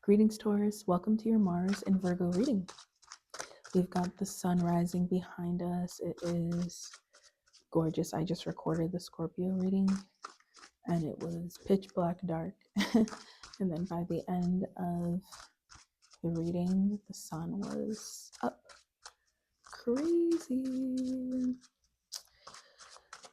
Greetings, Taurus. Welcome to your Mars and Virgo reading. We've got the sun rising behind us. It is gorgeous. I just recorded the Scorpio reading and it was pitch black dark. And then by the end of the reading, the sun was up. Crazy.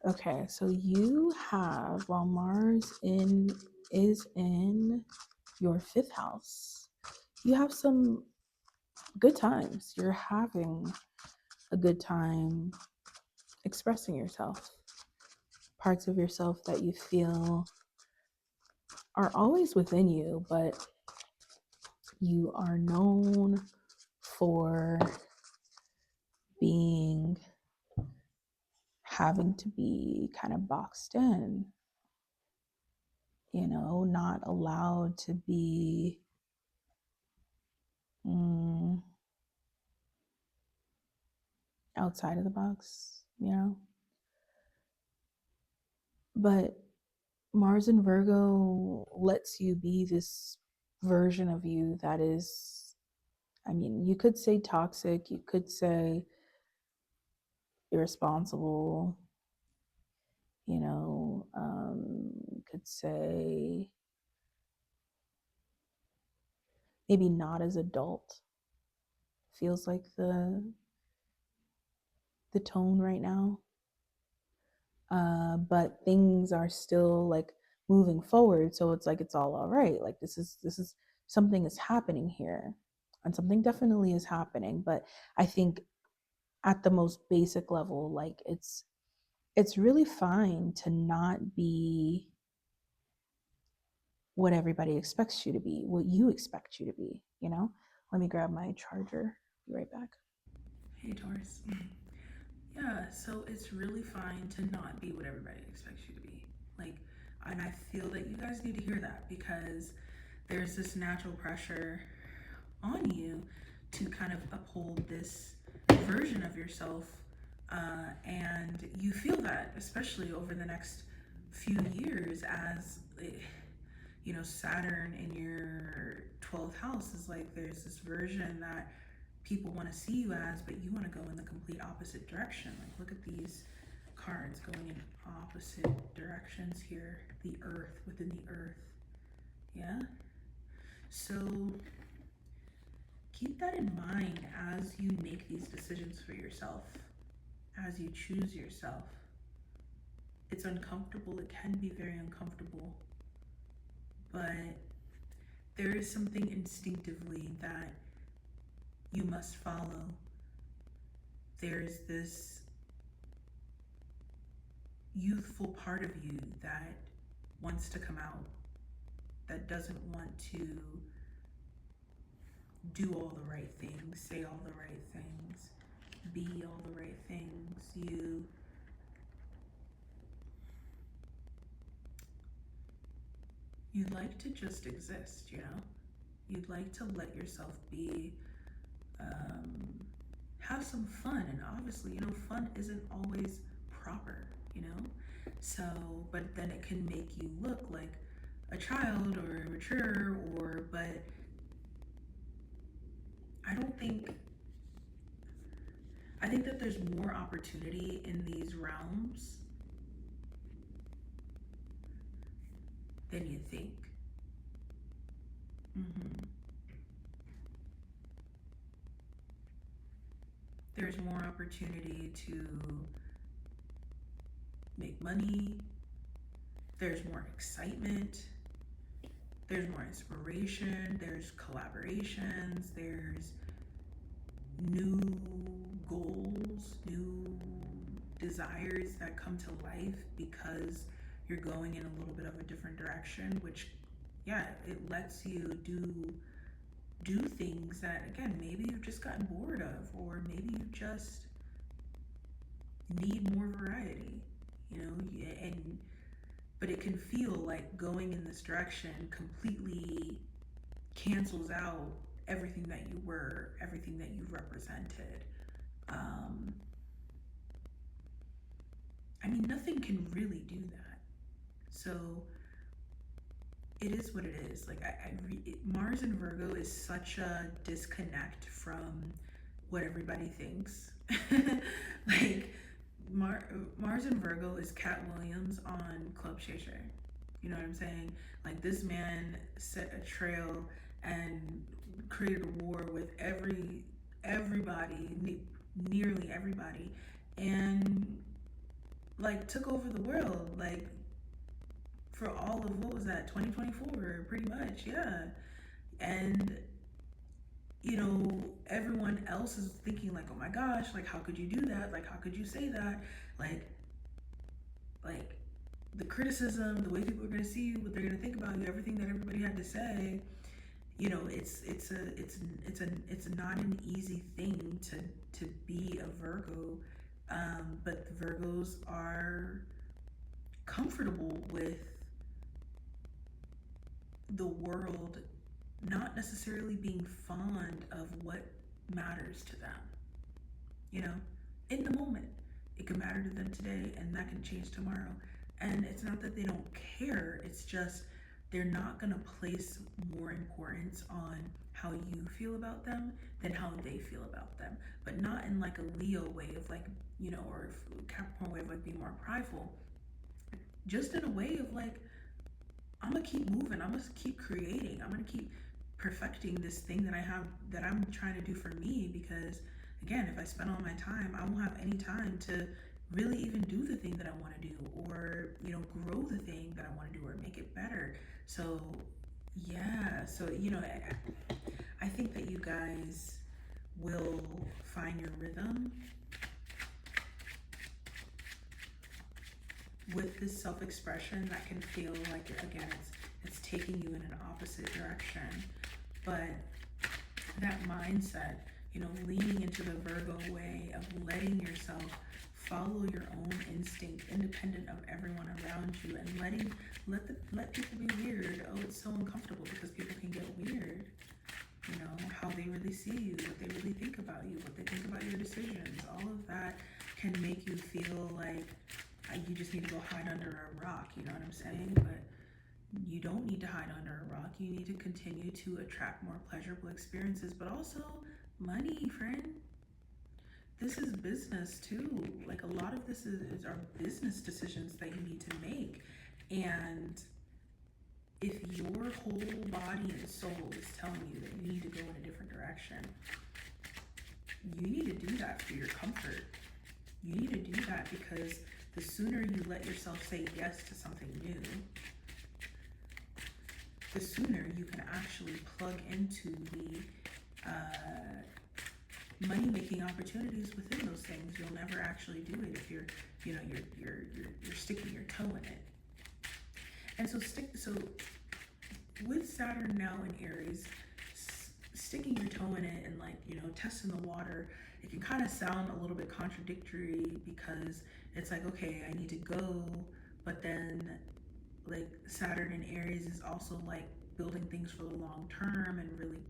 Okay, so you have, while Mars is in your fifth house, you have some good times. You're having a good time expressing yourself. Parts of yourself that you feel are always within you, but you are known for having to be kind of boxed in, not allowed to be outside of the box, But Mars in Virgo lets you be this version of you that is, you could say toxic, you could say irresponsible, you could say maybe not as adult, feels like the tone right now. But things are still like moving forward, so it's like it's all right. Like this is something is happening here, and something definitely is happening. But I think at the most basic level, like it's really fine to not be what everybody expects you to be, what you expect you to be, Let me grab my charger. Be right back. Hey, Taurus. Yeah, so it's really fine to not be what everybody expects you to be. And I feel that you guys need to hear that, because there's this natural pressure on you to kind of uphold this version of yourself. And you feel that, especially over the next few years, as Saturn in your 12th house is like, there's this version that people want to see you as, but you want to go in the complete opposite direction. Like, look at these cards going in opposite directions here. The earth within the earth. Yeah? So keep that in mind as you make these decisions for yourself, as you choose yourself. It's uncomfortable. It can be very uncomfortable. But there is something instinctively that you must follow. There's this youthful part of you that wants to come out, that doesn't want to do all the right things, say all the right things, be all the right things. You'd like to just exist, You'd like to let yourself be, have some fun. And obviously, fun isn't always proper, So, but then it can make you look like a child or immature, but I think that there's more opportunity in these realms than you think. There's more opportunity to make money. There's more excitement. There's more inspiration. There's collaborations. There's new goals, new desires that come to life because you're going in a little bit of a different direction, which, yeah, it lets you do things that, again, maybe you've just gotten bored of, or maybe you just need more variety, but it can feel like going in this direction completely cancels out everything that you were, everything that you represented. Nothing can really do that. So it is what it is. Like Mars and Virgo is such a disconnect from what everybody thinks. Like Mars and Virgo is Cat Williams on Club Shay Shay. You know what I'm saying? Like this man set a trail and created a war with everybody, nearly everybody, and like took over the world. Like for all of what was that 2024 pretty much, yeah. And everyone else is thinking like, oh my gosh, like how could you do that, like how could you say that, like like the criticism, the way people are going to see you, what they're going to think about you, everything that everybody had to say. It's not an easy thing to be a Virgo, but the Virgos are comfortable with the world not necessarily being fond of what matters to them. In the moment, it can matter to them today and that can change tomorrow. And it's not that they don't care, it's just they're not going to place more importance on how you feel about them than how they feel about them. But not in like a Leo way of like, or Capricorn way of like being more prideful. Just in a way of like, I'm gonna keep moving, I'm gonna keep creating, I'm gonna keep perfecting this thing that I have, that I'm trying to do for me. Because again, if I spend all my time, I won't have any time to really even do the thing that I want to do, or grow the thing that I want to do, or make it better. So yeah, I think that you guys will find your rhythm with this self-expression that can feel like, again, it's taking you in an opposite direction. But that mindset, leaning into the Virgo way of letting yourself follow your own instinct, independent of everyone around you, and let people be weird. Oh, it's so uncomfortable because people can get weird. How they really see you, what they really think about you, what they think about your decisions. All of that can make you feel like you just need to go hide under a rock. You know what I'm saying? But you don't need to hide under a rock. You need to continue to attract more pleasurable experiences, but also money, friend. This is business too. Like a lot of this is our business decisions that you need to make. And if your whole body and soul is telling you that you need to go in a different direction, you need to do that for your comfort. You need to do that because the sooner you let yourself say yes to something new, the sooner you can actually plug into the money-making opportunities within those things. You'll never actually do it if you're sticking your toe in it. And so with Saturn now in Aries, sticking your toe in it and testing the water, it can kind of sound a little bit contradictory, because it's like, okay, I need to go, but then like Saturn in Aries is also like building things for the long term, and really,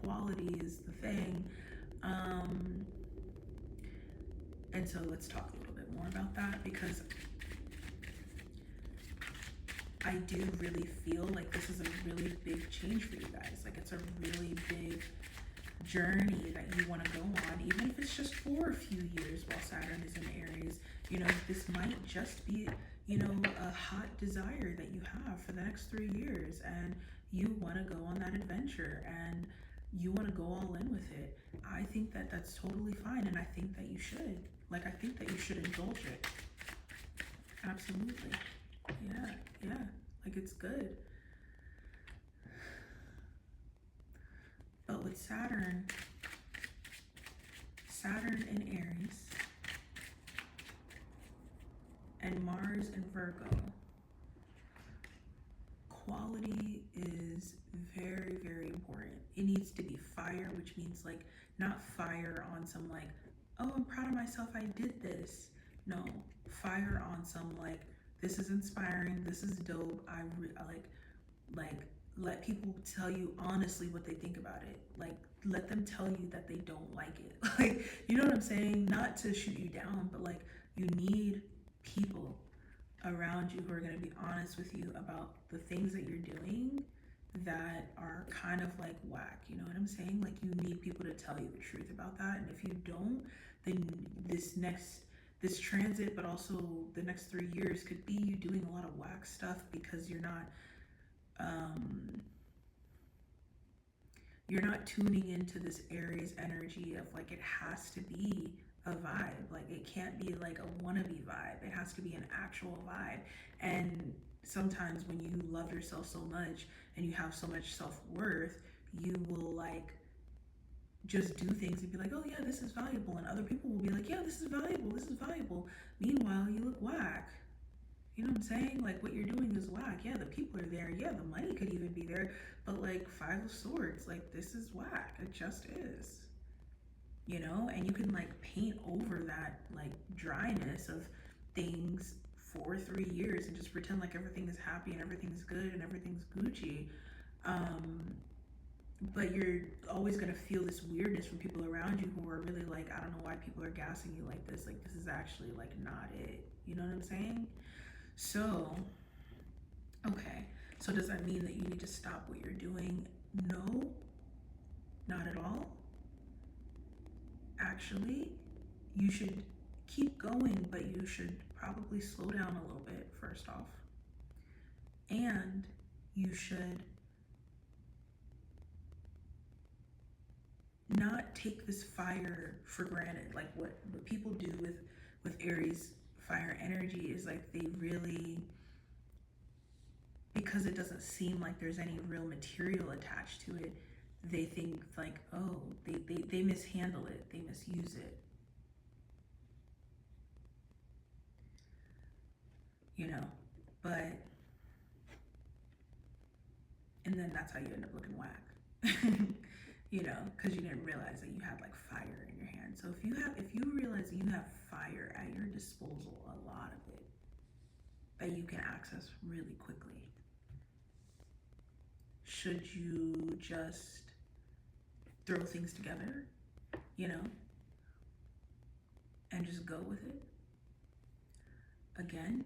quality is the thing. And so let's talk a little bit more about that, because I do really feel like this is a really big change for you guys. Like it's a really big journey that you want to go on, even if it's just for a few years while Saturn is in Aries. This might just be, a hot desire that you have for the next 3 years, and you want to go on that adventure, and you want to go all in with it. I think that that's totally fine, and I think that you should. I think that you should indulge it. Absolutely. Yeah. Like it's good. But with Saturn in Aries, and Mars in Virgo, quality is very, very important. It needs to be fire, which means like not fire on some like, oh, I'm proud of myself, I did this. No, fire on some like, this is inspiring, this is dope. I let people tell you honestly what they think about it. Like let them tell you that they don't like it. Like, you know what I'm saying? Not to shoot you down, but like you need people around you who are going to be honest with you about the things that you're doing that are kind of like whack. You know what I'm saying? Like, you need people to tell you the truth about that. And if you don't, then this transit, but also the next 3 years, could be you doing a lot of whack stuff because um you're not tuning into this Aries energy of like, it has to be a vibe. Like, it can't be like a wannabe vibe. It has to be an actual vibe. And sometimes when you love yourself so much and you have so much self-worth, you will like just do things and be like, oh yeah, this is valuable. And other people will be like, yeah, this is valuable. This is valuable. Meanwhile, you look whack. You know what I'm saying? Like, what you're doing is whack. Yeah, the people are there. Yeah, the money could even be there. But like, Five of Swords, like, this is whack. It just is. You know? And you can like paint over that like dryness of things for 3 years and just pretend like everything is happy and everything's good and everything's Gucci. But you're always going to feel this weirdness from people around you who are really like, I don't know why people are gassing you like this. Like, this is actually like not it. You know what I'm saying? So, okay. So does that mean that you need to stop what you're doing? No, not at all. Actually, you should keep going, but you should probably slow down a little bit, first off. And you should not take this fire for granted. Like, what people do with Aries fire energy is like, they really, because it doesn't seem like there's any real material attached to it, they think like, oh, they mishandle it, they misuse it. You know, but, and then that's how you end up looking whack. You know, because you didn't realize that you had like fire in your hand. So if you realize that you have fire at your disposal, a lot of it, that you can access really quickly, should you just throw things together, you know, and just go with it? Again,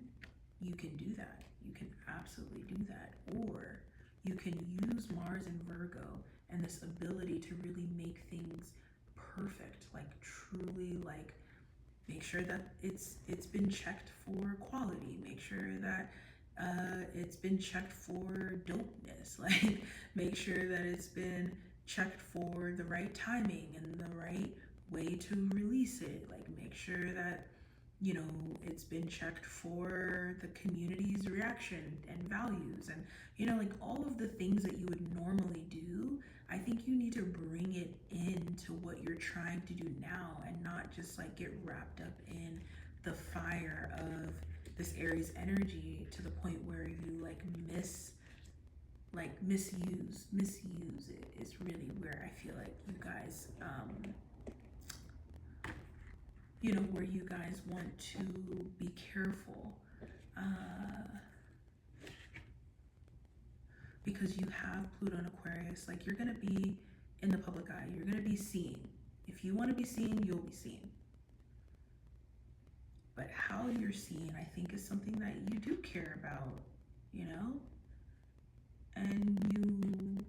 you can do that. You can absolutely do that. Or you can use Mars in Virgo and this ability to really make things perfect, like truly, like, make sure that it's been checked for quality, make sure that it's been checked for dopeness, like, make sure that it's been checked for the right timing and the right way to release it, like, make sure that, you know, it's been checked for the community's reaction and values, and, you know, like, all of the things that you would normally do. I think you need to bring it into what you're trying to do now, and not just like get wrapped up in the fire of this Aries energy to the point where you like misuse it is really where I feel like you guys you know, where you guys want to be careful, because you have Pluto and Aquarius. Like, you're gonna be in the public eye, you're gonna be seen. If you want to be seen, you'll be seen. But how you're seen, I think, is something that you do care about, you know? And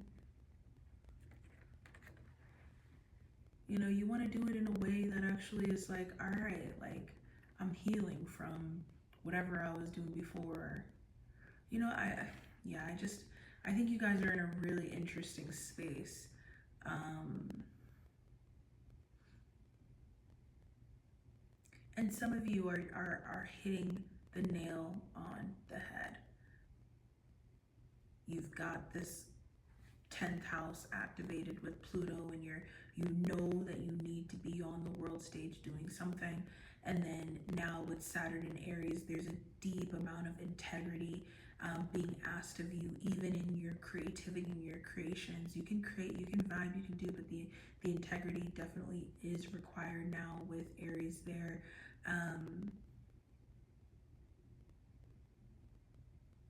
you know, you want to do it in a way that actually is like, all right, like, I'm healing from whatever I was doing before. You know, I think you guys are in a really interesting space. And some of you are hitting the nail on the head. You've got this 10th house activated with Pluto, and you know that you need to be on the world stage doing something. And then now with Saturn in Aries, there's a deep amount of integrity being asked of you, even in your creativity and your creations. You can create, you can vibe, you can do, but the integrity definitely is required now with Aries there.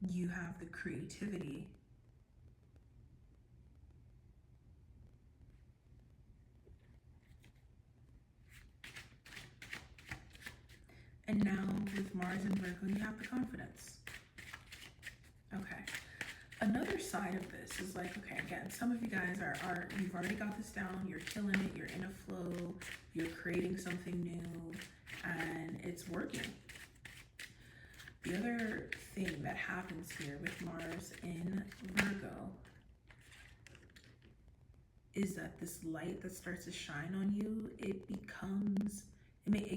You have the creativity. And now with Mars and Virgo, you have the confidence. Okay. Another side of this is like, okay, again, some of you guys are you've already got this down, you're killing it, you're in a flow, you're creating something new, and it's working. The other thing that happens here with Mars in Virgo is that this light that starts to shine on you, it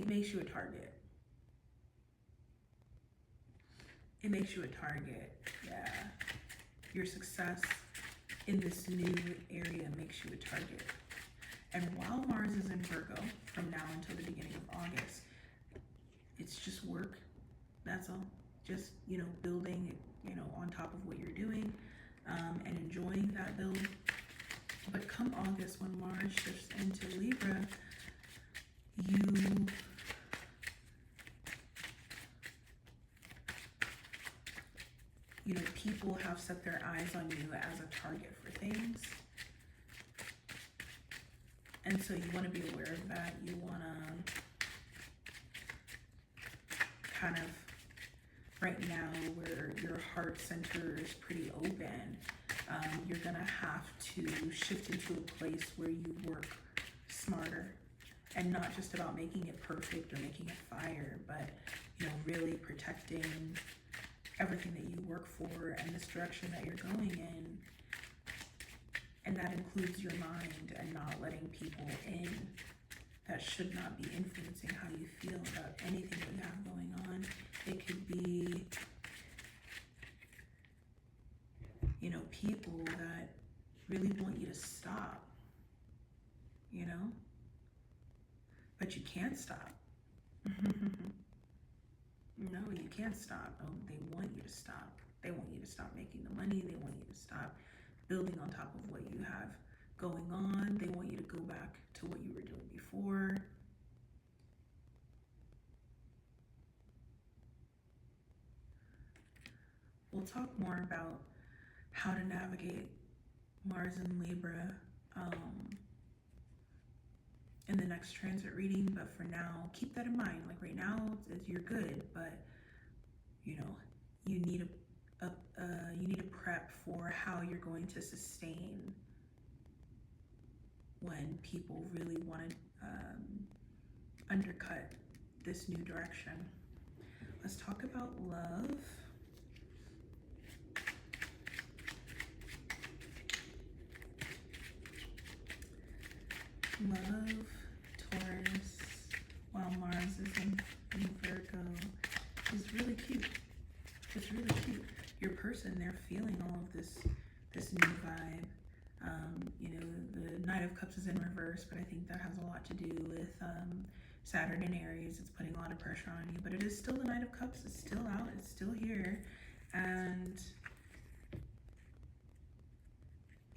makes you a target. It makes you a target, yeah. Your success in this new area makes you a target. And while Mars is in Virgo, from now until the beginning of August, it's just work, that's all. Just, building, on top of what you're doing, and enjoying that build. But come August, when Mars shifts into Libra, people have set their eyes on you as a target for things. And so you want to be aware of that. You want to kind of, right now where your heart center is pretty open, you're going to have to shift into a place where you work smarter, and not just about making it perfect or making it fire, but really protecting everything that you work for and this direction that you're going in. And that includes your mind, and not letting people in that should not be influencing how you feel about anything that you have going on. It could be, people that really want you to stop, but you can't stop. No, you can't stop. Oh, they want you to stop. They want you to stop making the money. They want you to stop building on top of what you have going on. They want you to go back to what you were doing before. We'll talk more about how to navigate Mars and Libra in the next transit reading, but for now, keep that in mind. Like right now, you're good, but you need to prep for how you're going to sustain when people really want to undercut this new direction. Let's talk about love. Love, Taurus, while Mars is in Virgo, is really cute. It's really cute. Your person, they're feeling all of this new vibe. The Knight of Cups is in reverse, but I think that has a lot to do with Saturn in Aries. It's putting a lot of pressure on you, but it is still the Knight of Cups. It's still out. It's still here. And,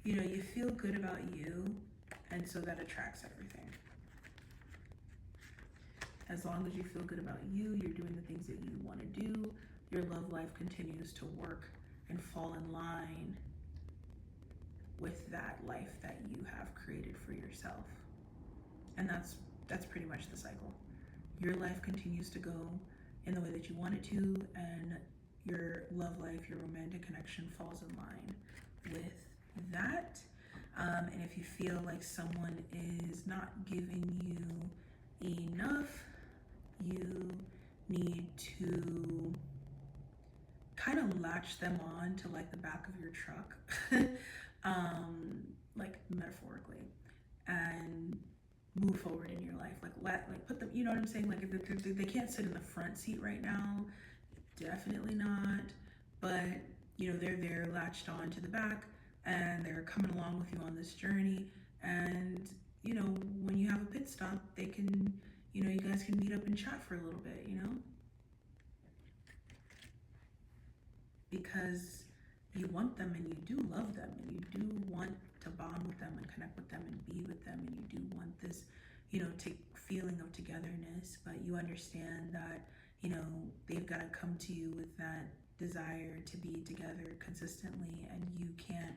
you feel good about you, and so that attracts everything. As long as you feel good about you, you're doing the things that you want to do, your love life continues to work and fall in line with that life that you have created for yourself. And that's pretty much the cycle. Your life continues to go in the way that you want it to, and your love life, your romantic connection falls in line with that. And if you feel like someone is not giving you enough, you need to kind of latch them on to like the back of your truck, like metaphorically, and move forward in your life. Like put them, you know what I'm saying? Like if they can't sit in the front seat right now, definitely not. But they're latched on to the back, and they're coming along with you on this journey. And when you have a pit stop, they can, you guys can meet up and chat for a little bit, because you want them, and you do love them, and you do want to bond with them and connect with them and be with them, and you do want this, feeling of togetherness. But you understand that, they've got to come to you with that desire to be together consistently, and you can't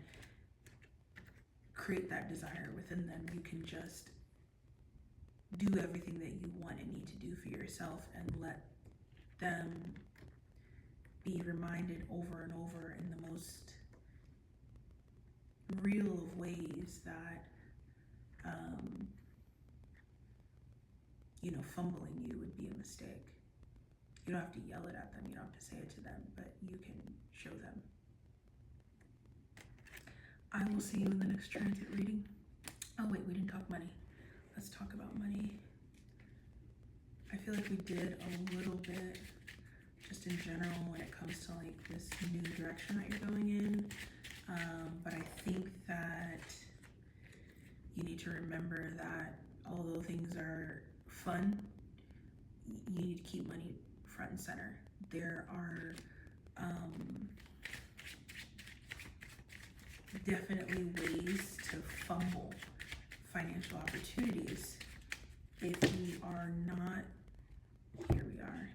create that desire within them. You can just do everything that you want and need to do for yourself, and let them be reminded over and over in the most real of ways that, fumbling you would be a mistake. You don't have to yell it at them, you don't have to say it to them, but you can show them. I will see you in the next transit reading. Oh wait, we didn't talk money. Let's talk about money. I feel like we did a little bit just in general when it comes to like this new direction that you're going in. But I think that you need to remember that although things are fun, you need to keep money front and center. There are definitely ways to fumble financial opportunities if you are not, here we are,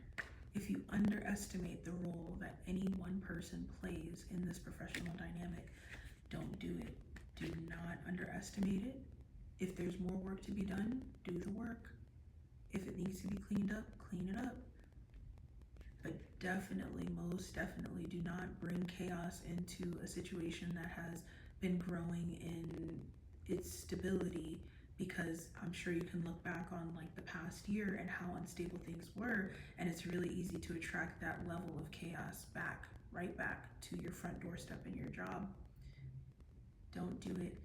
if you underestimate the role that any one person plays in this professional dynamic. Don't do it. Do not underestimate it. If there's more work to be done, do the work. If it needs to be cleaned up, clean it up. But definitely, most definitely, do not bring chaos into a situation that has been growing in its stability, because I'm sure you can look back on like the past year and how unstable things were, and it's really easy to attract that level of chaos back, right back to your front doorstep in your job. Don't do it.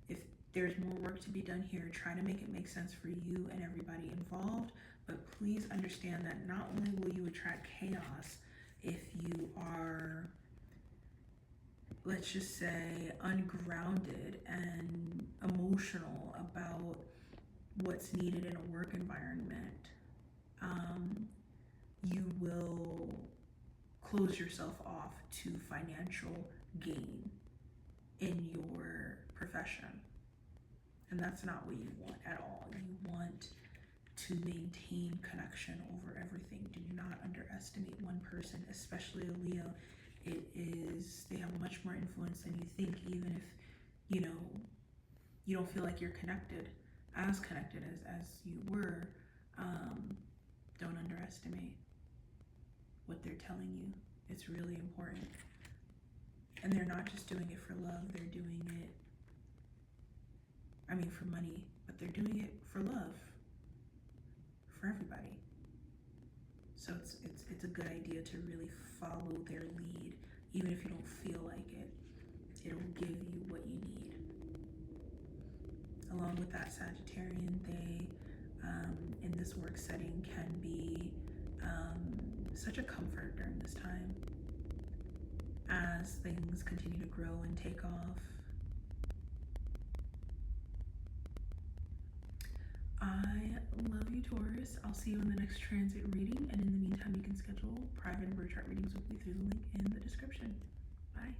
If there's more work to be done here, try to make it make sense for you and everybody involved, but please understand that not only will you attract chaos if you are, let's just say, ungrounded and emotional about what's needed in a work environment, you will close yourself off to financial gain in your profession. And that's not what you want at all. You want to maintain connection over everything. Do not underestimate one person, especially a Leo. They have much more influence than you think, even if, you don't feel like you're as connected as you were. Don't underestimate what they're telling you. It's really important. And they're not just doing it for love, they're doing it, for money, but they're doing it for love, for everybody. So it's a good idea to really follow their lead, even if you don't feel like it. It'll give you what you need. Along with that, Sagittarian, they, in this work setting, can be such a comfort during this time as things continue to grow and take off. I love you, Taurus. I'll see you in the next transit reading, and in the meantime, you can schedule private and birth chart readings with me through the link in the description. Bye.